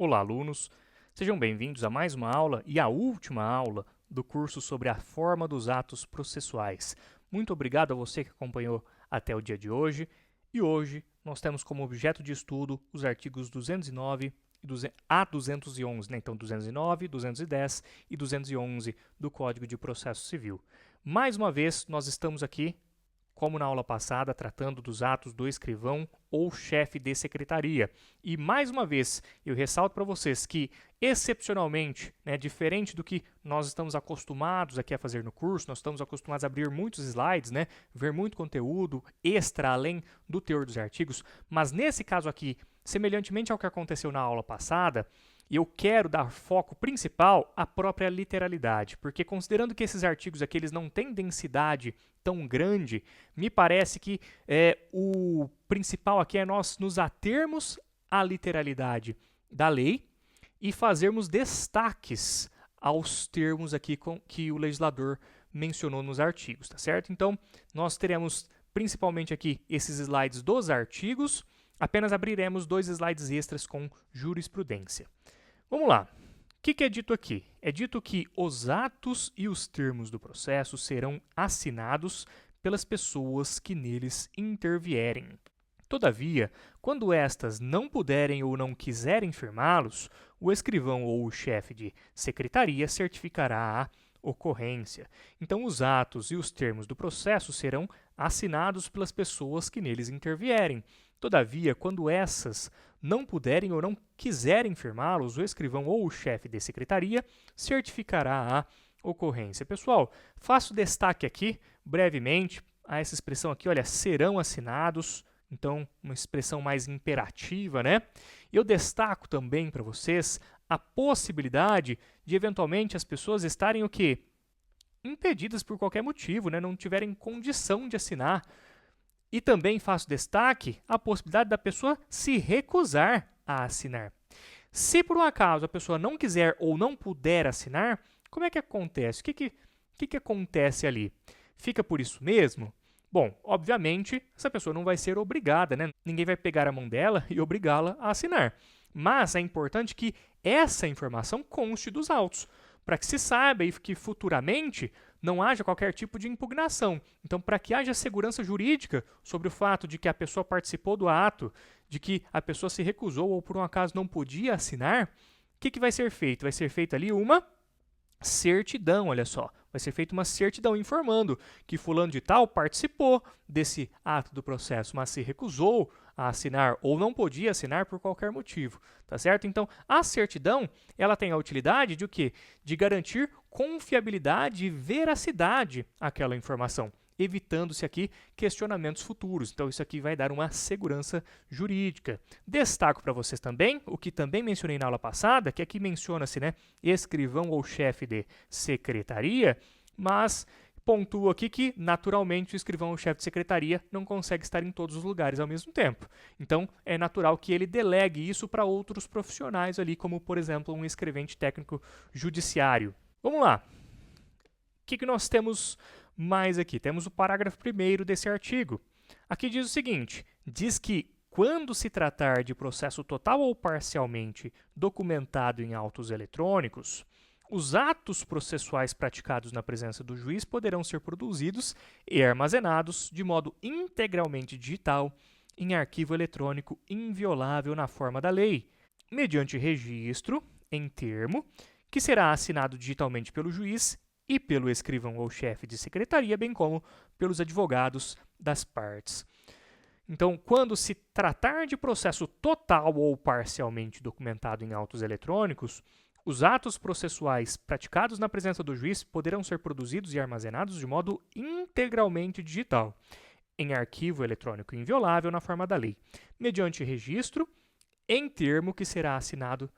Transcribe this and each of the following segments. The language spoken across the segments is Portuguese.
Olá, alunos! Sejam bem-vindos a mais uma aula e a última aula do curso sobre a forma dos atos processuais. Muito obrigado a você que acompanhou até o dia de hoje. E hoje nós temos como objeto de estudo os artigos 209 a 211, né? Então 209, 210 e 211 do Código de Processo Civil. Mais uma vez, nós estamos aqui, como na aula passada, tratando dos atos do escrivão ou chefe de secretaria. E, mais uma vez, eu ressalto para vocês que, excepcionalmente, diferente do que nós estamos acostumados aqui a fazer no curso, nós estamos acostumados a abrir muitos slides, ver muito conteúdo extra além do teor dos artigos, mas nesse caso aqui, semelhantemente ao que aconteceu na aula passada, eu quero dar foco principal à própria literalidade, porque considerando que esses artigos aqui eles não têm densidade tão grande, me parece que o principal aqui é nós nos atermos à literalidade da lei e fazermos destaques aos termos aqui que o legislador mencionou nos artigos, tá certo? Então, nós teremos principalmente aqui esses slides dos artigos, apenas abriremos 2 slides extras com jurisprudência. Vamos lá. O que é dito aqui? É dito que os atos e os termos do processo serão assinados pelas pessoas que neles intervierem. Todavia, quando estas não puderem ou não quiserem firmá-los, o escrivão ou o chefe de secretaria certificará a ocorrência. Então, os atos e os termos do processo serão assinados pelas pessoas que neles intervierem. Todavia, quando essas não puderem ou não quiserem firmá-los, o escrivão ou o chefe de secretaria certificará a ocorrência. Pessoal, faço destaque aqui, brevemente, a essa expressão aqui, olha, serão assinados, então uma expressão mais imperativa, Eu destaco também para vocês a possibilidade de, eventualmente, as pessoas estarem o quê? Impedidas por qualquer motivo, não tiverem condição de assinar. E também faço destaque a possibilidade da pessoa se recusar a assinar. Se por um acaso a pessoa não quiser ou não puder assinar, como é que acontece? O que acontece ali? Fica por isso mesmo? Bom, obviamente, essa pessoa não vai ser obrigada, Ninguém vai pegar a mão dela e obrigá-la a assinar. Mas é importante que essa informação conste dos autos, para que se saiba e que futuramente não haja qualquer tipo de impugnação. Então, para que haja segurança jurídica sobre o fato de que a pessoa participou do ato, de que a pessoa se recusou ou por um acaso não podia assinar, o que vai ser feito? Vai ser feita ali uma certidão, olha só. Vai ser feita uma certidão informando que fulano de tal participou desse ato do processo, mas se recusou a assinar ou não podia assinar por qualquer motivo, tá certo? Então, a certidão, ela tem a utilidade de o quê? De garantir confiabilidade e veracidade àquela informação, evitando-se aqui questionamentos futuros. Então, isso aqui vai dar uma segurança jurídica. Destaco para vocês também, o que também mencionei na aula passada, que aqui menciona-se, escrivão ou chefe de secretaria, mas pontuo aqui que, naturalmente, o escrivão ou chefe de secretaria não consegue estar em todos os lugares ao mesmo tempo. Então, é natural que ele delegue isso para outros profissionais ali, como, por exemplo, um escrevente técnico judiciário. Vamos lá. O que nós temos mais aqui? Temos o parágrafo 1º desse artigo. Aqui diz o seguinte, diz que quando se tratar de processo total ou parcialmente documentado em autos eletrônicos, os atos processuais praticados na presença do juiz poderão ser produzidos e armazenados de modo integralmente digital em arquivo eletrônico inviolável na forma da lei, mediante registro em termo, que será assinado digitalmente pelo juiz e pelo escrivão ou chefe de secretaria, bem como pelos advogados das partes. Então, quando se tratar de processo total ou parcialmente documentado em autos eletrônicos, os atos processuais praticados na presença do juiz poderão ser produzidos e armazenados de modo integralmente digital, em arquivo eletrônico inviolável na forma da lei, mediante registro em termo que será assinado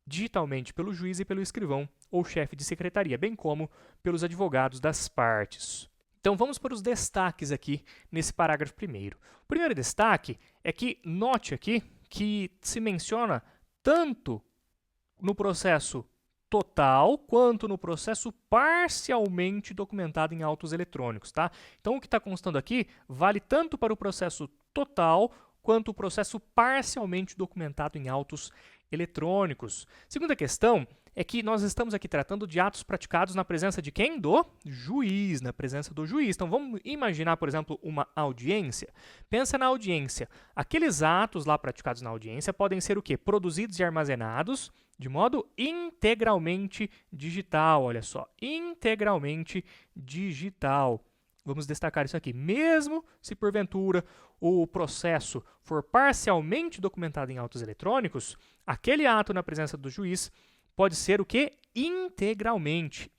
digitalmente pelo juiz e pelo escrivão ou chefe de secretaria, bem como pelos advogados das partes. Então, vamos para os destaques aqui nesse parágrafo 1º. O primeiro destaque é que note aqui que se menciona tanto no processo total quanto no processo parcialmente documentado em autos eletrônicos, tá? Então, o que está constando aqui vale tanto para o processo total quanto o processo parcialmente documentado em autos eletrônicos. Segunda questão é que nós estamos aqui tratando de atos praticados na presença de quem? Do juiz, na presença do juiz. Então vamos imaginar, por exemplo, uma audiência. Pensa na audiência. Aqueles atos lá praticados na audiência podem ser o quê? Produzidos e armazenados de modo integralmente digital, olha só, integralmente digital. Vamos destacar isso aqui. Mesmo se porventura o processo for parcialmente documentado em autos eletrônicos, aquele ato na presença do juiz pode ser o quê? Integralmente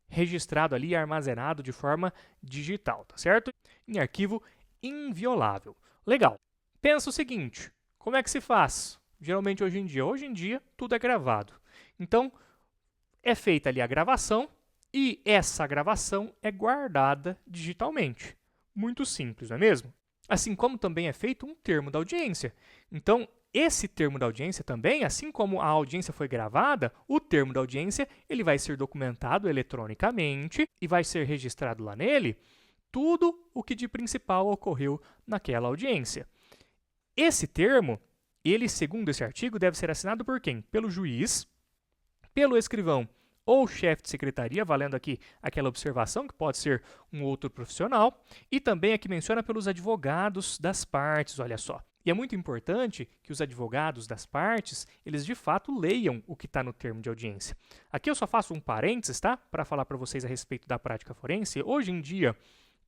registrado ali e armazenado de forma digital, tá certo? Em arquivo inviolável. Legal. Pensa o seguinte, como é que se faz? Geralmente hoje em dia tudo é gravado. Então, é feita ali a gravação e essa gravação é guardada digitalmente. Muito simples, não é mesmo? Assim como também é feito um termo da audiência. Então, esse termo da audiência também, assim como a audiência foi gravada, o termo da audiência ele vai ser documentado eletronicamente e vai ser registrado lá nele tudo o que de principal ocorreu naquela audiência. Esse termo, ele, segundo esse artigo, deve ser assinado por quem? Pelo juiz, pelo escrivão ou chefe de secretaria, valendo aqui aquela observação, que pode ser um outro profissional, e também aqui menciona pelos advogados das partes, olha só. E é muito importante que os advogados das partes, eles de fato leiam o que está no termo de audiência. Aqui eu só faço um parênteses, tá? Para falar para vocês a respeito da prática forense. Hoje em dia,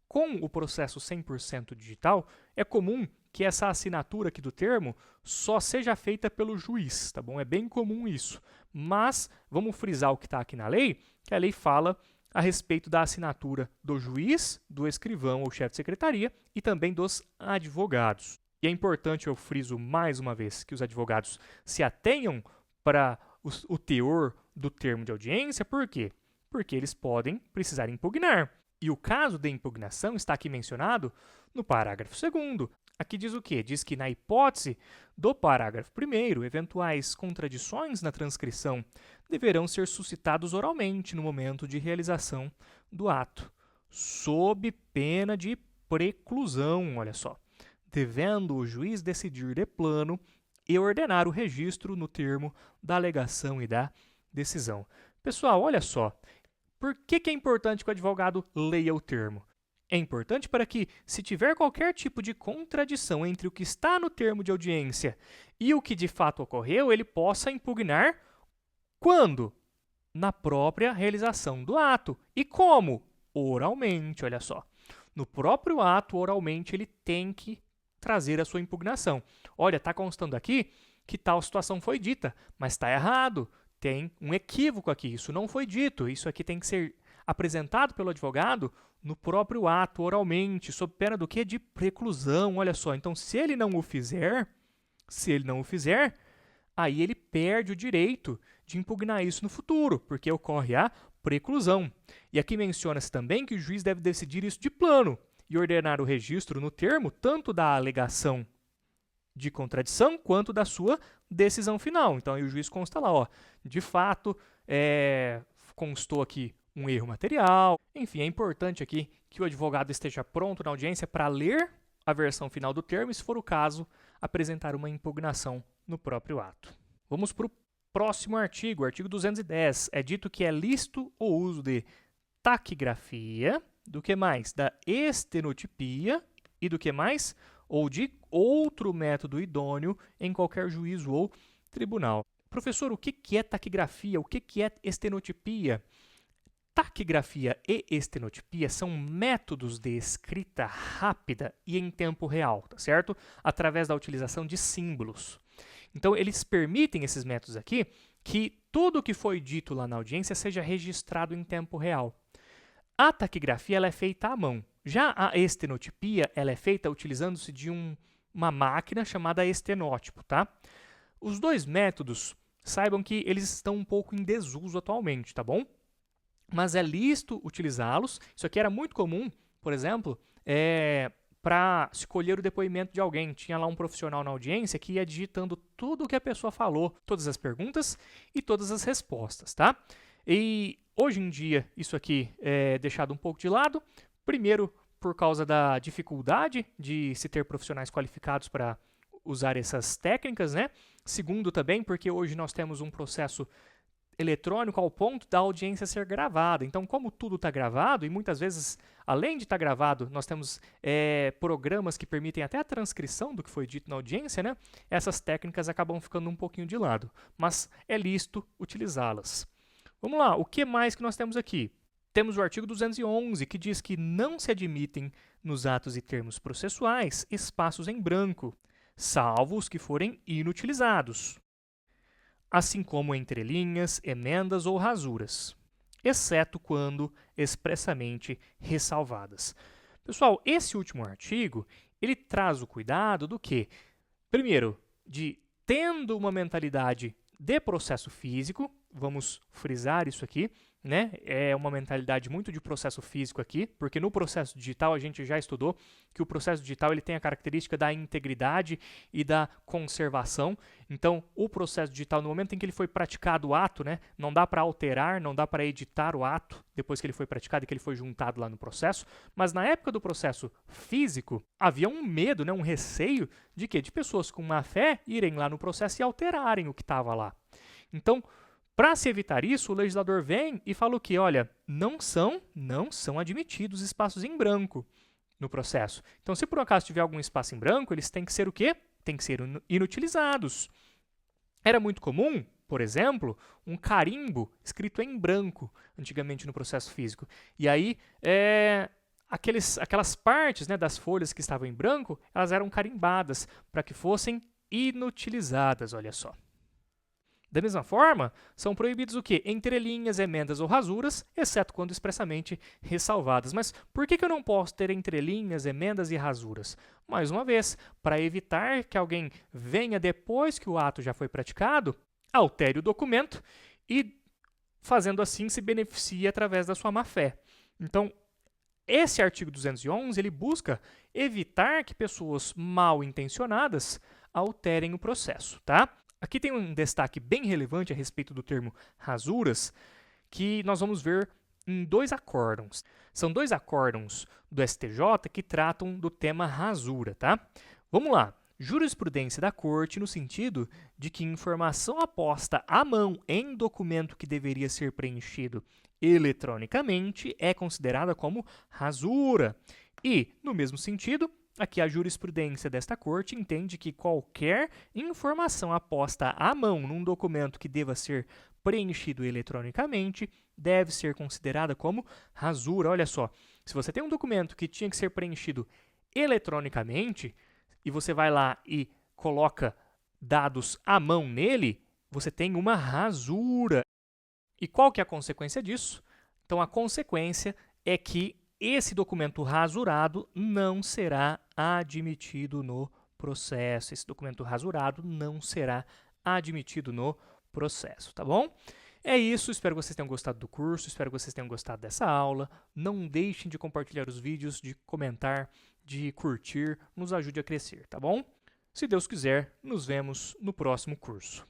com o processo 100% digital, é comum que essa assinatura aqui do termo só seja feita pelo juiz, tá bom? É bem comum isso. Mas vamos frisar o que está aqui na lei, que a lei fala a respeito da assinatura do juiz, do escrivão ou chefe de secretaria e também dos advogados. E é importante, eu friso mais uma vez, que os advogados se atenham para o teor do termo de audiência. Por quê? Porque eles podem precisar impugnar. E o caso de impugnação está aqui mencionado no parágrafo 2º. Aqui diz o quê? Diz que na hipótese do parágrafo 1º, eventuais contradições na transcrição deverão ser suscitados oralmente no momento de realização do ato, sob pena de preclusão, olha só, devendo o juiz decidir de plano e ordenar o registro no termo da alegação e da decisão. Pessoal, olha só, por que é importante que o advogado leia o termo? É importante para que, se tiver qualquer tipo de contradição entre o que está no termo de audiência e o que de fato ocorreu, ele possa impugnar quando? Na própria realização do ato. E como? Oralmente, olha só. No próprio ato, oralmente, ele tem que trazer a sua impugnação. Olha, está constando aqui que tal situação foi dita, mas está errado. Tem um equívoco aqui, isso não foi dito. Isso aqui tem que ser apresentado pelo advogado no próprio ato, oralmente, sob pena do quê? De preclusão, olha só. Então, se ele não o fizer, aí ele perde o direito de impugnar isso no futuro, porque ocorre a preclusão. E aqui menciona-se também que o juiz deve decidir isso de plano e ordenar o registro no termo tanto da alegação de contradição quanto da sua decisão final. Então, aí o juiz consta lá, ó, de fato, constou aqui um erro material. Enfim, é importante aqui que o advogado esteja pronto na audiência para ler a versão final do termo e, se for o caso, apresentar uma impugnação no próprio ato. Vamos para o próximo artigo, artigo 210. É dito que é lícito o uso de taquigrafia, do que mais? Da estenotipia e do que mais? Ou de outro método idôneo em qualquer juízo ou tribunal. Professor, o que é taquigrafia? O que é estenotipia? Taquigrafia e estenotipia são métodos de escrita rápida e em tempo real, tá certo? Através da utilização de símbolos. Então, eles permitem, esses métodos aqui, que tudo o que foi dito lá na audiência seja registrado em tempo real. A taquigrafia ela é feita à mão. Já a estenotipia ela é feita utilizando-se de uma máquina chamada estenótipo, tá? Os dois métodos, saibam que eles estão um pouco em desuso atualmente, tá bom? Mas é lícito utilizá-los. Isso aqui era muito comum, por exemplo, para se colher o depoimento de alguém. Tinha lá um profissional na audiência que ia digitando tudo o que a pessoa falou, todas as perguntas e todas as respostas, tá? E hoje em dia isso aqui é deixado um pouco de lado. Primeiro, por causa da dificuldade de se ter profissionais qualificados para usar essas técnicas, né? Segundo, também porque hoje nós temos um processo eletrônico ao ponto da audiência ser gravada. Então, como tudo está gravado, e muitas vezes, além de estar gravado, nós temos programas que permitem até a transcrição do que foi dito na audiência, né? Essas técnicas acabam ficando um pouquinho de lado, mas é lícito utilizá-las. Vamos lá, o que mais que nós temos aqui? Temos o artigo 211, que diz que não se admitem nos atos e termos processuais espaços em branco, salvo os que forem inutilizados, assim como entrelinhas, emendas ou rasuras, exceto quando expressamente ressalvadas. Pessoal, esse último artigo, ele traz o cuidado do quê? Primeiro, de tendo uma mentalidade de processo físico, vamos frisar isso aqui, né? É uma mentalidade muito de processo físico aqui, porque no processo digital a gente já estudou que o processo digital ele tem a característica da integridade e da conservação. Então, o processo digital, no momento em que ele foi praticado o ato, né, não dá para alterar, não dá para editar o ato depois que ele foi praticado e que ele foi juntado lá no processo, mas na época do processo físico, havia um medo, né, um receio de que de pessoas com má fé irem lá no processo e alterarem o que estava lá. Então, para se evitar isso, o legislador vem e fala o quê? Olha, não são admitidos espaços em branco no processo. Então, se por um acaso tiver algum espaço em branco, eles têm que ser o quê? Tem que ser inutilizados. Era muito comum, por exemplo, um carimbo escrito em branco, antigamente no processo físico. E aí, aquelas partes, né, das folhas que estavam em branco, elas eram carimbadas para que fossem inutilizadas, olha só. Da mesma forma, são proibidos o quê? Entrelinhas, emendas ou rasuras, exceto quando expressamente ressalvadas. Mas por que eu não posso ter entrelinhas, emendas e rasuras? Mais uma vez, para evitar que alguém venha depois que o ato já foi praticado, altere o documento e, fazendo assim, se beneficie através da sua má-fé. Então, esse artigo 211, ele busca evitar que pessoas mal intencionadas alterem o processo, tá? Aqui tem um destaque bem relevante a respeito do termo rasuras, que nós vamos ver em 2 acórdãos. São 2 acórdãos do STJ que tratam do tema rasura, tá? Vamos lá. Jurisprudência da Corte no sentido de que informação aposta à mão em documento que deveria ser preenchido eletronicamente é considerada como rasura. E, no mesmo sentido, aqui a jurisprudência desta Corte entende que qualquer informação aposta à mão num documento que deva ser preenchido eletronicamente deve ser considerada como rasura. Olha só, se você tem um documento que tinha que ser preenchido eletronicamente e você vai lá e coloca dados à mão nele, você tem uma rasura. E qual que é a consequência disso? Então, a consequência é que esse documento rasurado não será admitido no processo. Esse documento rasurado não será admitido no processo, tá bom? É isso, espero que vocês tenham gostado do curso, espero que vocês tenham gostado dessa aula. Não deixem de compartilhar os vídeos, de comentar, de curtir, nos ajude a crescer, tá bom? Se Deus quiser, nos vemos no próximo curso.